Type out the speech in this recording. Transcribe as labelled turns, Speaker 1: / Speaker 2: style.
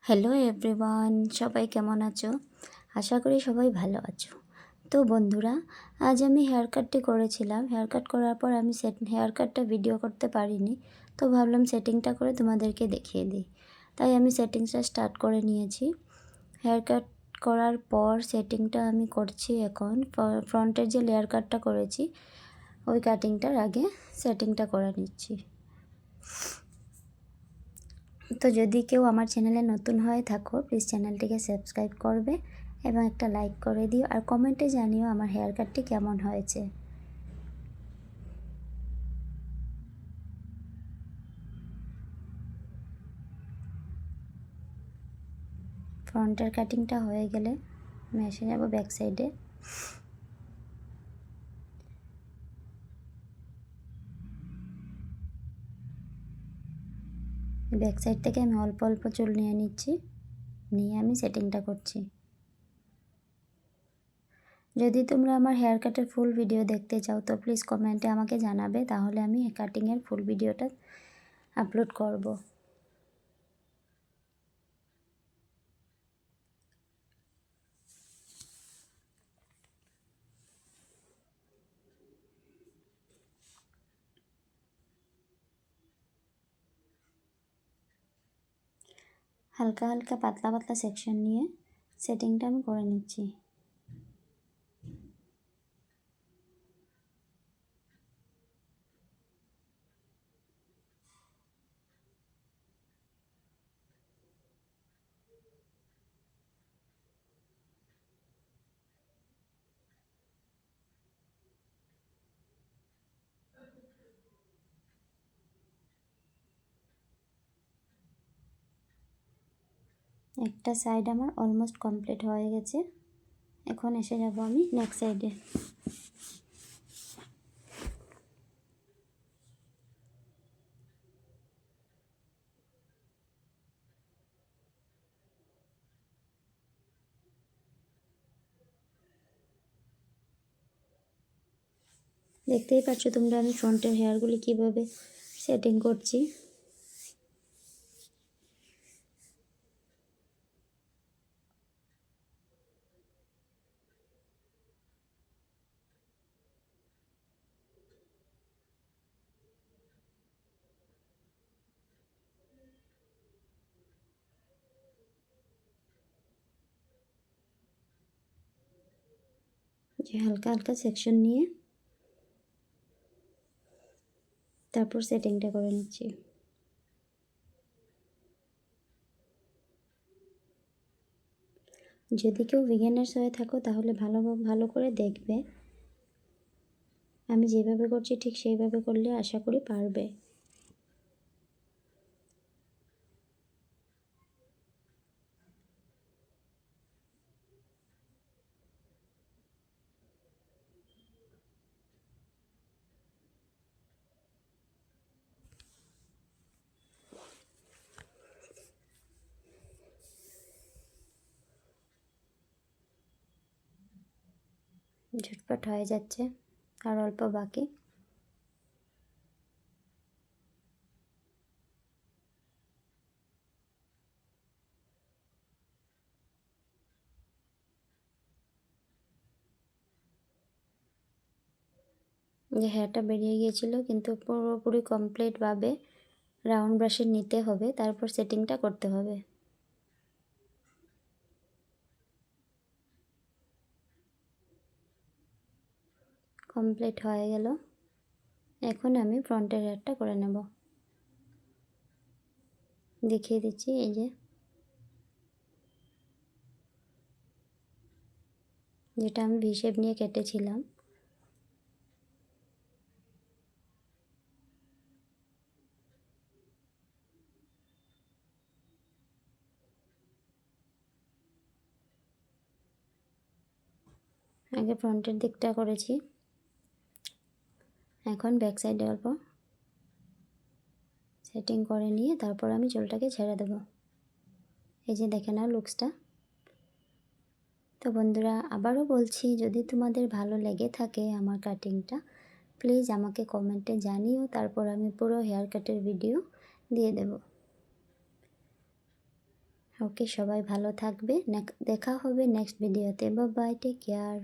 Speaker 1: Hello everyone, সবাই কেমন আছো? আশা করি সবাই ভালো আছো। তো বন্ধুরা, আজ আমি হেয়ার কাটটি করেছিলাম। হেয়ার কাট করার পর আমি হেয়ার কাটটা ভিডিও করতে পারিনি, তো ভাবলাম সেটিংটা করে তোমাদেরকে দেখিয়ে দিই। তাই আমি সেটিংসটা স্টার্ট করে নিয়েছি। হেয়ার কাট করার পর সেটিংটা আমি করছি এখন। ফ্রন্টের যে লেয়ার কাটটা করেছি ওই কাটিংটার আগে সেটিংটা করে নিচ্ছি। তো যদি কেউ আমার চ্যানেলে নতুন হয়ে থাকো, প্লিজ চ্যানেলটিকে সাবস্ক্রাইব করবে এবং একটা লাইক করে দিও, আর কমেন্টে জানিও আমার হেয়ার কাটটি কেমন হয়েছে। ফ্রন্টের কাটিংটা হয়ে গেলে আমি এসে যাব ব্যাক সাইডে। ব্যাক সাইড থেকে আমি অল্প অল্প চুল নিয়ে নিচ্ছি, নিয়ে আমি সেটিংটা করছি। যদি তোমরা আমার হেয়ার কাটের ফুল ভিডিও দেখতে চাও তো প্লিজ কমেন্টে আমাকে জানাবে, তাহলে আমি কাটিংয়ের ফুল ভিডিওটা আপলোড করব। হালকা হালকা পাতলা পাতলা সেকশন নিয়ে সেটিংটা আমি করে নিচ্ছি। একটা সাইড আমার অলমোস্ট কমপ্লিট হয়ে গেছে। এখন এসে যাব আমি নেক্সট সাইডে। দেখতেই পাচ্ছ তোমরা আমি ফ্রন্টের হেয়ারগুলি কিভাবে সেটিং করছি। যে হালকা হালকা সেকশন নিয়ে তারপর সেটিংটা করে নিচ্ছি। যদি কেউ বিগিনার্স হয়ে থাকো তাহলে ভালো করে দেখবে। আমি যেভাবে করছি ঠিক সেইভাবে করলে আশা করি পারবে। ঝটপট হয়ে যাচ্ছে, আর অল্প বাকি। যে হেয়ারটা বেরিয়ে গিয়েছিল কিন্তু পুরোপুরি কমপ্লিটভাবে রাউন্ড ব্রাশে নিতে হবে, তারপর সেটিংটা করতে হবে। কমপ্লিট হয়ে গেল। এখন আমি ফ্রন্টের হেয়ারটা করে নেব। দেখিয়ে দিচ্ছি, এই যে যেটা আমি ভি শেপ নিয়ে কেটেছিলাম। আগে ফ্রন্টের দিকটা করেছি, এখন ব্যাক সাইডে অল্প সেটিং করে নিয়ে তারপর আমি চুলটাকে ছেড়ে দেব। এই যে দেখে নাও লুকসটা। তো বন্ধুরা, আবারও বলছি, যদি তোমাদের ভালো লেগে থাকে আমার কাটিংটা, প্লিজ আমাকে কমেন্টে জানিও, তারপর আমি পুরো হেয়ার কাটের ভিডিও দিয়ে দেব। ওকে, সবাই ভালো থাকবে। দেখা হবে নেক্সট ভিডিওতে। Bye bye, take care.